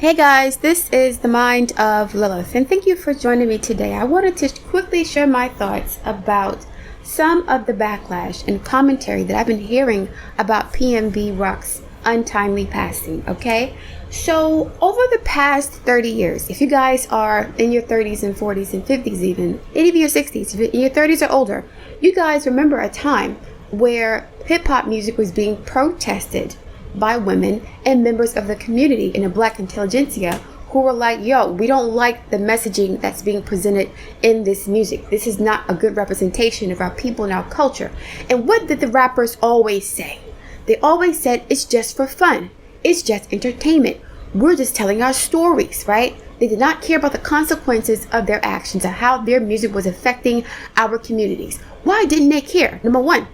Hey guys, this is the Mind of Lilith, and thank you for joining me today. I wanted to quickly share my thoughts about some of the backlash and commentary that I've been hearing about PnB Rock's untimely passing, okay? So, over the past 30 years, if you guys are in your 30s and 40s and 50s even your 60s, if you're in your 30s or older, you guys remember a time where hip-hop music was being protested by women and members of the community in a black intelligentsia who were like, yo, we don't like the messaging that's being presented in this music. This is not a good representation of our people and our culture. And what did the rappers always say? They always said, it's just for fun. It's just entertainment. We're just telling our stories, right? They did not care about the consequences of their actions and how their music was affecting our communities. Why didn't they care? Number one,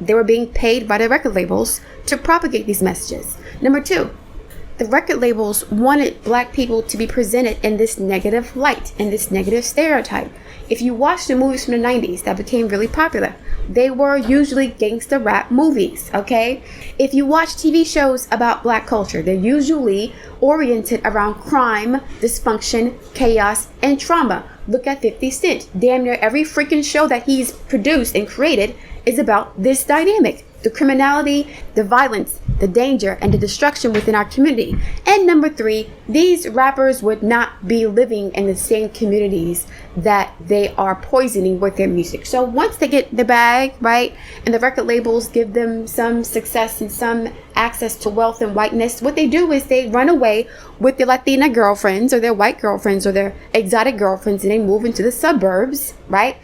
they were being paid by the record labels to propagate these messages. Number two, the record labels wanted black people to be presented in this negative light, in this negative stereotype. If you watch the movies from the 90s that became really popular, they were usually gangster rap movies, okay? If you watch TV shows about black culture, they're usually oriented around crime, dysfunction, chaos, and trauma. Look at 50 Cent. Damn near every freaking show that he's produced and created is about this dynamic. The criminality, the violence, the danger, and the destruction within our community. And number three, these rappers would not be living in the same communities that they are poisoning with their music. So once they get the bag, right, and the record labels give them some success and some access to wealth and whiteness, what they do is they run away with their Latina girlfriends or their white girlfriends or their exotic girlfriends, and they move into the suburbs, right,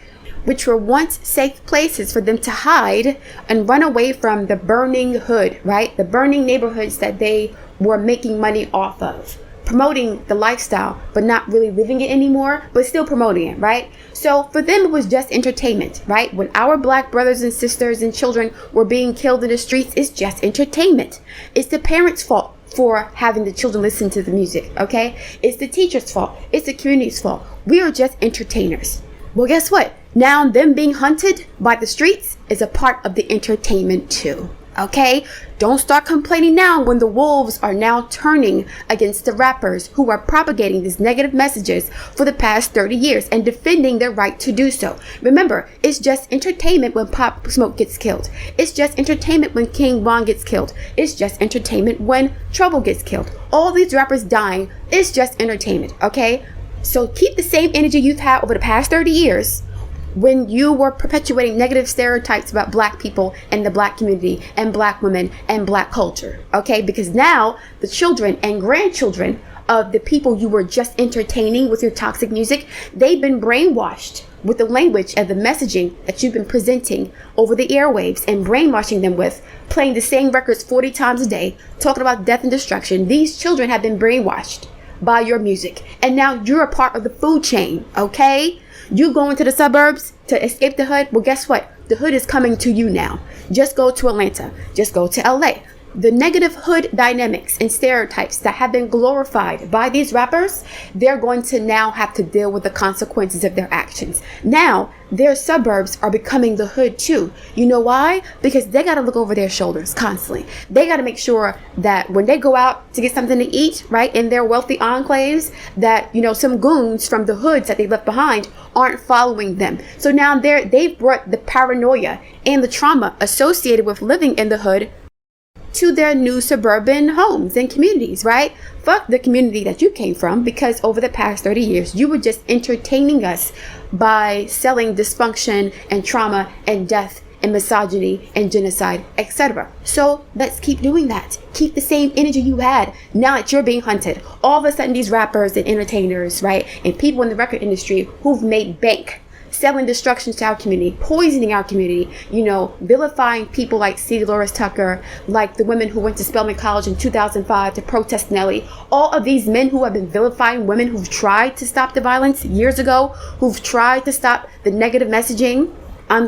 which were once safe places for them to hide and run away from the burning hood, right? The burning neighborhoods that they were making money off of, promoting the lifestyle, but not really living it anymore, but still promoting it, right? So for them, it was just entertainment, right? When our black brothers and sisters and children were being killed in the streets, it's just entertainment. It's the parents' fault for having the children listen to the music, okay? It's the teacher's fault. It's the community's fault. We are just entertainers. Well, guess what? Now them being hunted by the streets is a part of the entertainment too. Okay? Don't start complaining now when the wolves are now turning against the rappers who are propagating these negative messages for the past 30 years and defending their right to do so. Remember, it's just entertainment when Pop Smoke gets killed. It's just entertainment when King Von gets killed. It's just entertainment when Trouble gets killed. All these rappers dying is just entertainment, okay? So keep the same energy you've had over the past 30 years when you were perpetuating negative stereotypes about black people and the black community and black women and black culture, okay? Because now the children and grandchildren of the people you were just entertaining with your toxic music, they've been brainwashed with the language and the messaging that you've been presenting over the airwaves and brainwashing them with, playing the same records 40 times a day, talking about death and destruction. These children have been brainwashed by your music, and now you're a part of the food chain, okay? You go into the suburbs to escape the hood. Well, guess what? The hood is coming to you now. Just go to Atlanta. Just go to LA. The negative hood dynamics and stereotypes that have been glorified by these rappers, they're going to now have to deal with the consequences of their actions. Now, their suburbs are becoming the hood too. You know why? Because they got to look over their shoulders constantly. They got to make sure that when they go out to get something to eat, right, in their wealthy enclaves, that, you know, some goons from the hoods that they left behind aren't following them. So now they've brought the paranoia and the trauma associated with living in the hood to their new suburban homes and communities, right? Fuck the community that you came from, because over the past 30 years, you were just entertaining us by selling dysfunction and trauma and death and misogyny and genocide, etc. So let's keep doing that. Keep the same energy you had now that you're being hunted. All of a sudden, these rappers and entertainers, right, and people in the record industry who've made bank selling destruction to our community, poisoning our community, you know, vilifying people like C. Dolores Tucker, like the women who went to Spelman College in 2005 to protest Nelly. All of these men who have been vilifying women who've tried to stop the violence years ago, who've tried to stop the negative messaging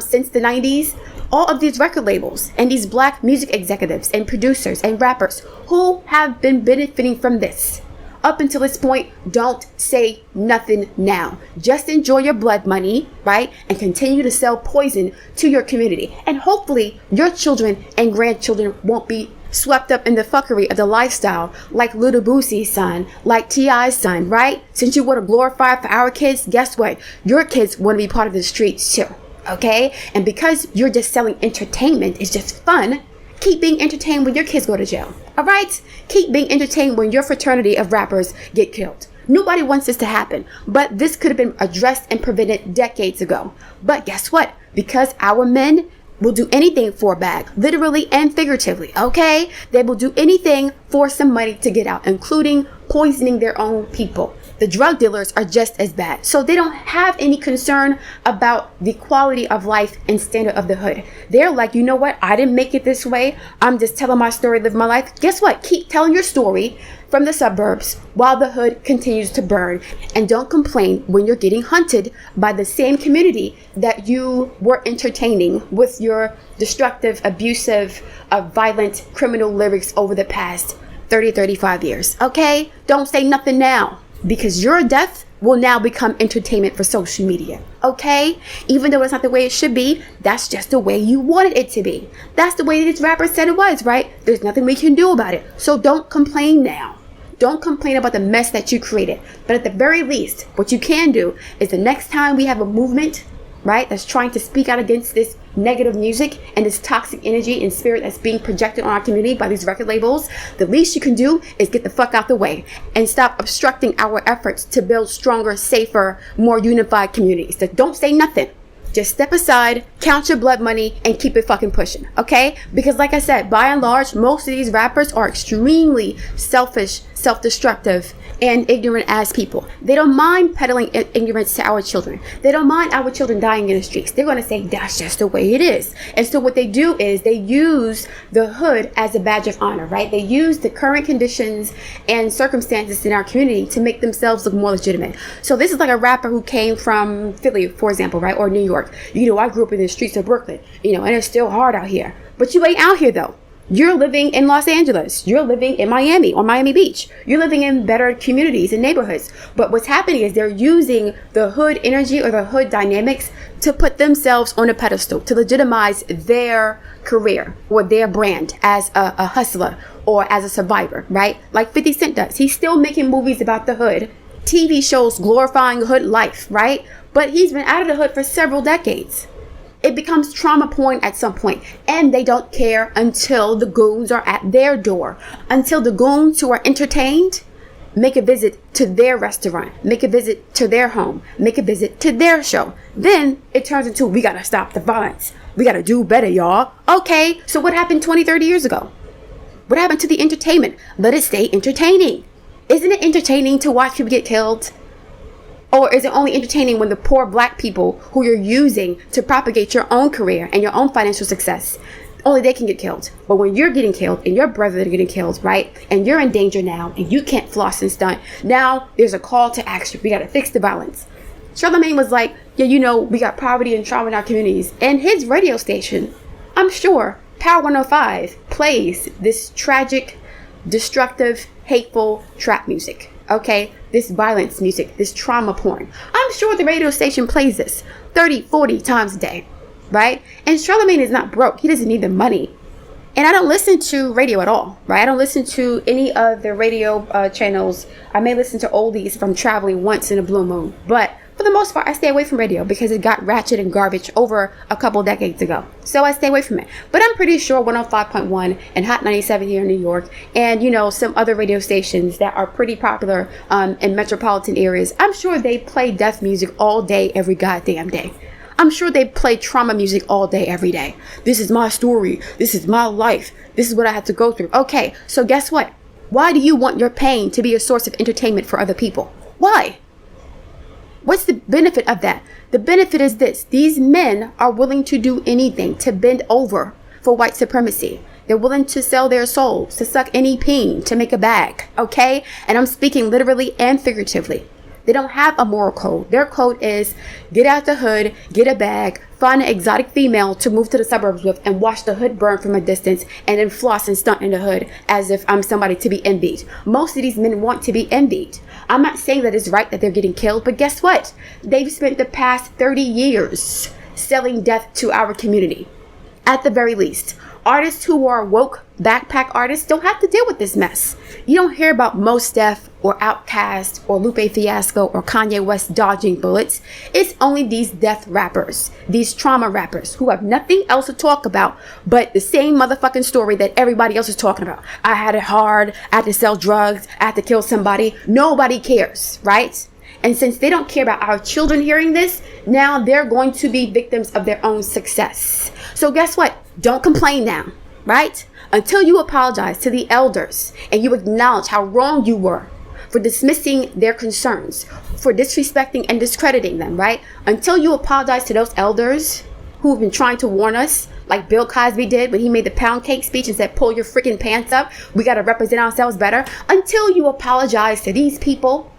since the 90s. All of these record labels and these black music executives and producers and rappers who have been benefiting from this up until this point, don't say nothing now. Just enjoy your blood money, right? And continue to sell poison to your community. And hopefully your children and grandchildren won't be swept up in the fuckery of the lifestyle, like Little Boosie's son, like T.I.'s son, right? Since you want to glorify for our kids, guess what? Your kids want to be part of the streets too, okay? And because you're just selling entertainment, it's just fun, keep being entertained when your kids go to jail, all right? Keep being entertained when your fraternity of rappers get killed. Nobody wants this to happen, but this could have been addressed and prevented decades ago. But guess what? Because our men will do anything for a bag, literally and figuratively, okay? They will do anything for some money to get out, including poisoning their own people. The drug dealers are just as bad. So they don't have any concern about the quality of life and standard of the hood. They're like, you know what? I didn't make it this way. I'm just telling my story, live my life. Guess what? Keep telling your story from the suburbs while the hood continues to burn. And don't complain when you're getting hunted by the same community that you were entertaining with your destructive, abusive, violent, criminal lyrics over the past 35 years. Okay? Don't say nothing now, because your death will now become entertainment for social media. Okay? Even though it's not the way it should be, that's just the way you wanted it to be. That's the way this rapper said it was, right? There's nothing we can do about it. So don't complain now. Don't complain about the mess that you created. But at the very least, what you can do is the next time we have a movement, right, that's trying to speak out against this negative music and this toxic energy and spirit that's being projected on our community by these record labels, the least you can do is get the fuck out the way and stop obstructing our efforts to build stronger, safer, more unified communities. So don't say nothing. Just step aside, count your blood money, and keep it fucking pushing, okay? Because like I said, by and large, most of these rappers are extremely selfish, self-destructive, and ignorant as people. They don't mind peddling ignorance to our children. They don't mind our children dying in the streets. They're going to say, that's just the way it is. And so what they do is they use the hood as a badge of honor, right? They use the current conditions and circumstances in our community to make themselves look more legitimate. So this is like a rapper who came from Philly, for example, right? Or New York. You know, I grew up in the streets of Brooklyn, you know, and it's still hard out here. But you ain't out here though. You're living in Los Angeles. You're living in Miami or Miami Beach. You're living in better communities and neighborhoods. But what's happening is they're using the hood energy or the hood dynamics to put themselves on a pedestal, to legitimize their career or their brand as a hustler or as a survivor, right? Like 50 Cent does. He's still making movies about the hood, TV shows glorifying hood life, right? But he's been out of the hood for several decades. It becomes trauma porn at some point, and they don't care until the goons are at their door, until the goons who are entertained make a visit to their restaurant, make a visit to their home, make a visit to their show. Then it turns into, we gotta stop the violence. We gotta do better, y'all. Okay, so what happened 20, 30 years ago? What happened to the entertainment? Let it stay entertaining. Isn't it entertaining to watch people get killed? Or is it only entertaining when the poor black people who you're using to propagate your own career and your own financial success, only they can get killed? But when you're getting killed and your brothers are getting killed, right? And you're in danger now and you can't floss and stunt. Now there's a call to action. We got to fix the violence. Charlamagne was like, yeah, you know, we got poverty and trauma in our communities. And his radio station, I'm sure, Power 105, plays this tragic, destructive, hateful trap music. Okay, this violence music, this trauma porn. I'm sure the radio station plays this 30, 40 times a day, right? And Charlamagne is not broke. He doesn't need the money. And I don't listen to radio at all, right? I don't listen to any of the radio channels. I may listen to oldies if I'm traveling once in a blue moon. But for the most part, I stay away from radio because it got ratchet and garbage over a couple decades ago. So I stay away from it. But I'm pretty sure 105.1 and Hot 97 here in New York and, you know, some other radio stations that are pretty popular in metropolitan areas, I'm sure they play death music all day, every goddamn day. I'm sure they play trauma music all day, every day. This is my story. This is my life. This is what I have to go through. Okay, so guess what? Why do you want your pain to be a source of entertainment for other people? Why? What's the benefit of that? The benefit is this. These men are willing to do anything, to bend over for white supremacy. They're willing to sell their souls, to suck any peen, to make a bag, okay? And I'm speaking literally and figuratively. They don't have a moral code. Their code is get out the hood, get a bag, find an exotic female to move to the suburbs with and watch the hood burn from a distance and then floss and stunt in the hood as if I'm somebody to be envied. Most of these men want to be envied. I'm not saying that it's right that they're getting killed, but guess what? They've spent the past 30 years selling death to our community. At the very least, artists who are woke backpack artists don't have to deal with this mess. You don't hear about Mos Def or Outkast or Lupe Fiasco or Kanye West dodging bullets. It's only these death rappers, these trauma rappers who have nothing else to talk about but the same motherfucking story that everybody else is talking about. I had it hard, I had to sell drugs, I had to kill somebody. Nobody cares, right? And since they don't care about our children hearing this, now they're going to be victims of their own success. So guess what? Don't complain now, right? Until you apologize to the elders and you acknowledge how wrong you were for dismissing their concerns, for disrespecting and discrediting them, right? Until you apologize to those elders who have been trying to warn us, like Bill Cosby did when he made the pound cake speech and said, pull your freaking pants up. We got to represent ourselves better. Until you apologize to these people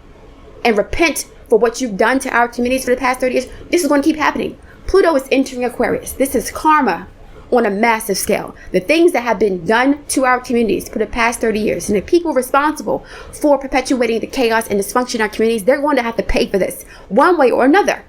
and repent for what you've done to our communities for the past 30 years, this is going to keep happening. Pluto is entering Aquarius. This is karma on a massive scale. The things that have been done to our communities for the past 30 years, and the people responsible for perpetuating the chaos and dysfunction in our communities, they're going to have to pay for this one way or another.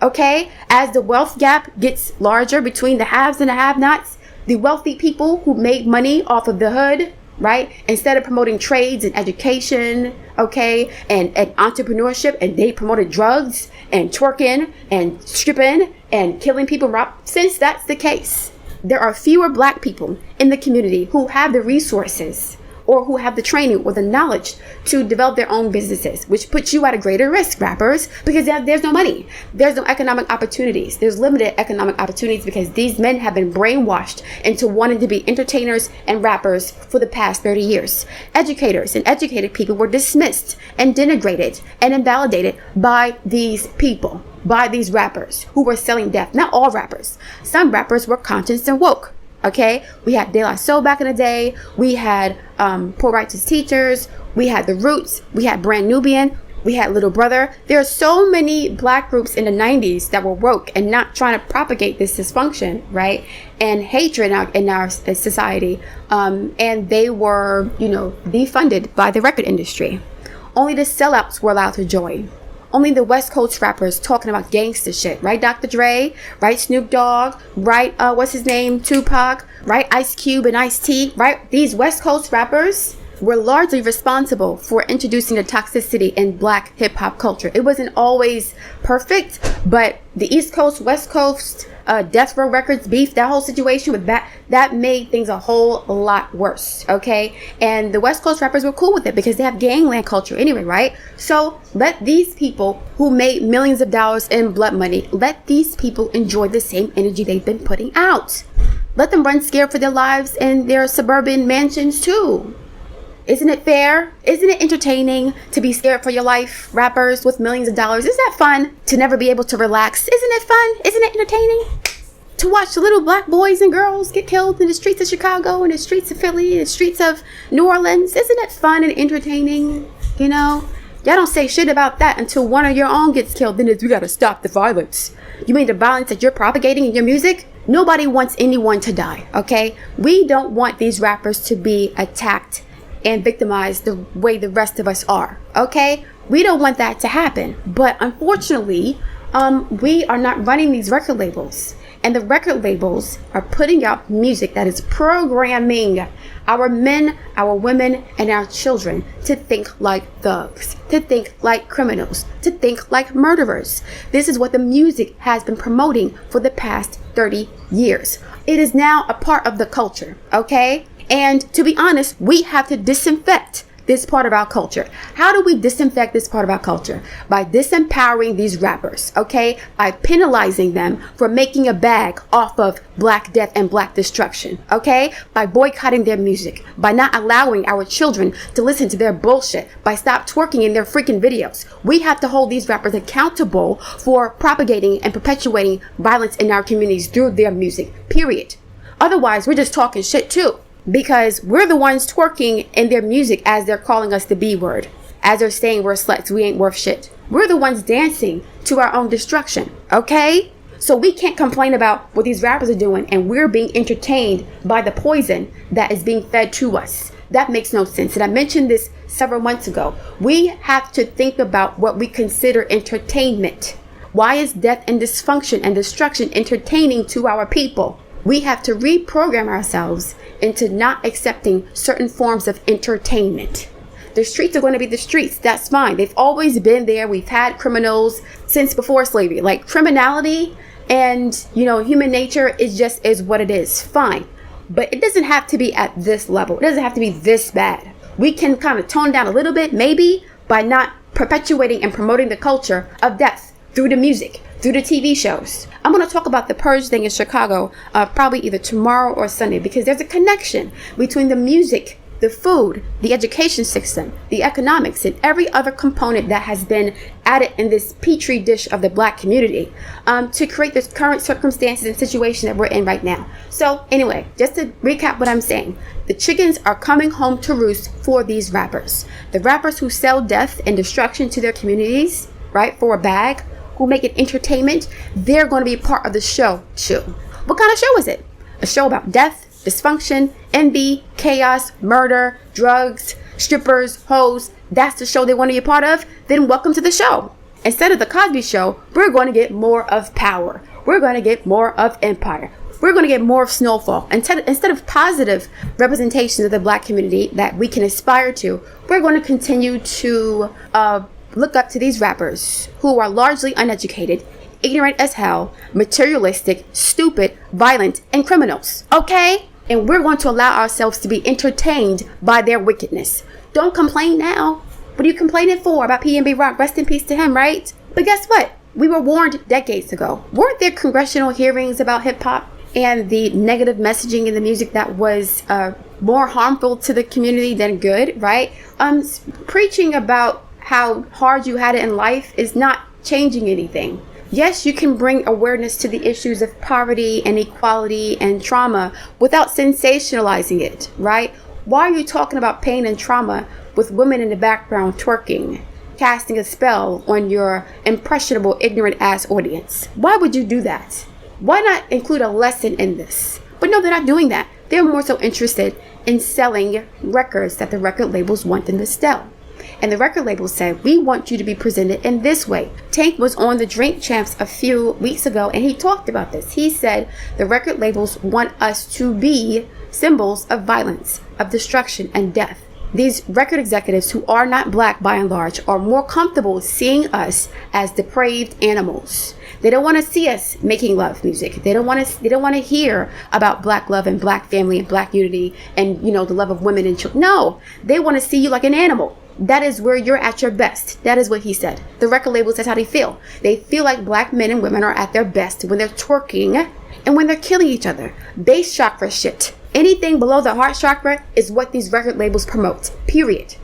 Okay? As the wealth gap gets larger between the haves and the have-nots, the wealthy people who made money off of the hood, right? Instead of promoting trades and education, okay, and entrepreneurship, and they promoted drugs and twerking and stripping and killing people. Since that's the case, there are fewer black people in the community who have the resources or who have the training or the knowledge to develop their own businesses, which puts you at a greater risk, rappers, because there's no money. There's no economic opportunities. There's limited economic opportunities because these men have been brainwashed into wanting to be entertainers and rappers for the past 30 years. Educators and educated people were dismissed and denigrated and invalidated by these people, by these rappers who were selling death. Not all rappers. Some rappers were conscious and woke. Okay, we had De La Soul back in the day. We had Poor Righteous Teachers. We had The Roots. We had Brand Nubian. We had Little Brother. There are so many black groups in the 90s that were woke and not trying to propagate this dysfunction, right? And hatred in our society. And they were, defunded by the record industry. Only the sellouts were allowed to join. Only the West Coast rappers talking about gangster shit, right? Dr. Dre, right? Snoop Dogg, right? What's his name? Tupac, right? Ice Cube and Ice-T, right? These West Coast rappers were largely responsible for introducing the toxicity in black hip hop culture. It wasn't always perfect, but the East Coast, West Coast, Death Row Records beef, that whole situation with that made things a whole lot worse, okay? And the West Coast rappers were cool with it because they have gangland culture anyway, right? So let these people who made millions of dollars in blood money, let these people enjoy the same energy they've been putting out. Let them run scared for their lives in their suburban mansions too. Isn't it fair? Isn't it entertaining to be scared for your life, rappers with millions of dollars? Isn't that fun to never be able to relax? Isn't it fun? Isn't it entertaining to watch the little black boys and girls get killed in the streets of Chicago, in the streets of Philly, in the streets of New Orleans? Isn't it fun and entertaining? Y'all don't say shit about that until one of your own gets killed. Then we gotta stop the violence. You mean the violence that you're propagating in your music? Nobody wants anyone to die, okay? We don't want these rappers to be attacked and victimized the way the rest of us are, okay? We don't want that to happen. But unfortunately, we are not running these record labels. And the record labels are putting out music that is programming our men, our women, and our children to think like thugs, to think like criminals, to think like murderers. This is what the music has been promoting for the past 30 years. It is now a part of the culture, okay? And to be honest, we have to disinfect this part of our culture. How do we disinfect this part of our culture? By disempowering these rappers, okay? By penalizing them for making a bag off of Black death and Black destruction, okay? By boycotting their music, by not allowing our children to listen to their bullshit, by stop twerking in their freaking videos. We have to hold these rappers accountable for propagating and perpetuating violence in our communities through their music, period. Otherwise, we're just talking shit too. Because we're the ones twerking in their music as they're calling us the B word. As they're saying we're sluts, we ain't worth shit. We're the ones dancing to our own destruction, okay? So we can't complain about what these rappers are doing and we're being entertained by the poison that is being fed to us. That makes no sense. And I mentioned this several months ago. We have to think about what we consider entertainment. Why is death and dysfunction and destruction entertaining to our people? We have to reprogram ourselves into not accepting certain forms of entertainment. The streets are going to be the streets. That's fine. They've always been there. We've had criminals since before slavery. Like, criminality and, human nature is what it is. Fine. But it doesn't have to be at this level. It doesn't have to be this bad. We can kind of tone down a little bit, maybe, by not perpetuating and promoting the culture of death through the music, through the TV shows. I'm going to talk about the purge thing in Chicago probably either tomorrow or Sunday, because there's a connection between the music, the food, the education system, the economics, and every other component that has been added in this petri dish of the Black community to create this current circumstances and situation that we're in right now. So anyway, just to recap what I'm saying, the chickens are coming home to roost for these rappers. The rappers who sell death and destruction to their communities, right, for a bag, who make it entertainment, they're going to be part of the show too. What kind of show is it? A show about death, dysfunction, envy, chaos, murder, drugs, strippers, hoes. That's the show they want to be a part of? Then welcome to the show. Instead of the Cosby Show, we're going to get more of power. We're going to get more of empire. We're going to get more of snowfall. Instead of positive representation of the Black community that we can aspire to, we're going to continue to look up to these rappers who are largely uneducated, ignorant as hell, materialistic, stupid, violent, and criminals. Okay? And we're going to allow ourselves to be entertained by their wickedness. Don't complain now. What are you complaining for about PnB Rock? Rest in peace to him, right? But guess what? We were warned decades ago. Weren't there congressional hearings about hip hop and the negative messaging in the music that was more harmful to the community than good, right? Preaching about how hard you had it in life is not changing anything. Yes, you can bring awareness to the issues of poverty and equality and trauma without sensationalizing it, right? Why are you talking about pain and trauma with women in the background twerking, casting a spell on your impressionable, ignorant ass audience? Why would you do that? Why not include a lesson in this? But no, they're not doing that. They're more so interested in selling records that the record labels want them to sell. And the record label said, we want you to be presented in this way. Tank was on the Drink Champs a few weeks ago, and he talked about this. He said the record labels want us to be symbols of violence, of destruction, and death. These record executives who are not Black by and large are more comfortable seeing us as depraved animals. They don't want to see us making love music. They don't want to hear about Black love and Black family and Black unity and, the love of women and children. No, they want to see you like an animal. That is where you're at your best. That is what he said. The record labels, that's how they feel. They feel like Black men and women are at their best when they're twerking and when they're killing each other. Base chakra shit. Anything below the heart chakra is what these record labels promote. Period.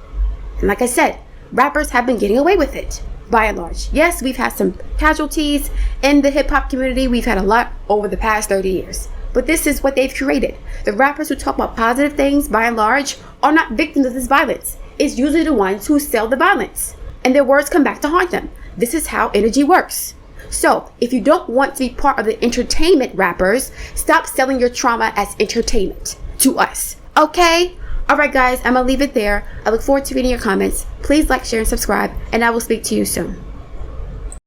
And like I said, rappers have been getting away with it, by and large. Yes, we've had some casualties in the hip hop community. We've had a lot over the past 30 years. But this is what they've created. The rappers who talk about positive things, by and large, are not victims of this violence. It's usually the ones who sell the violence, and their words come back to haunt them. This is how energy works. So if you don't want to be part of the entertainment rappers, stop selling your trauma as entertainment to us. Okay? All right, guys, I'm going to leave it there. I look forward to reading your comments. Please like, share, and subscribe, and I will speak to you soon.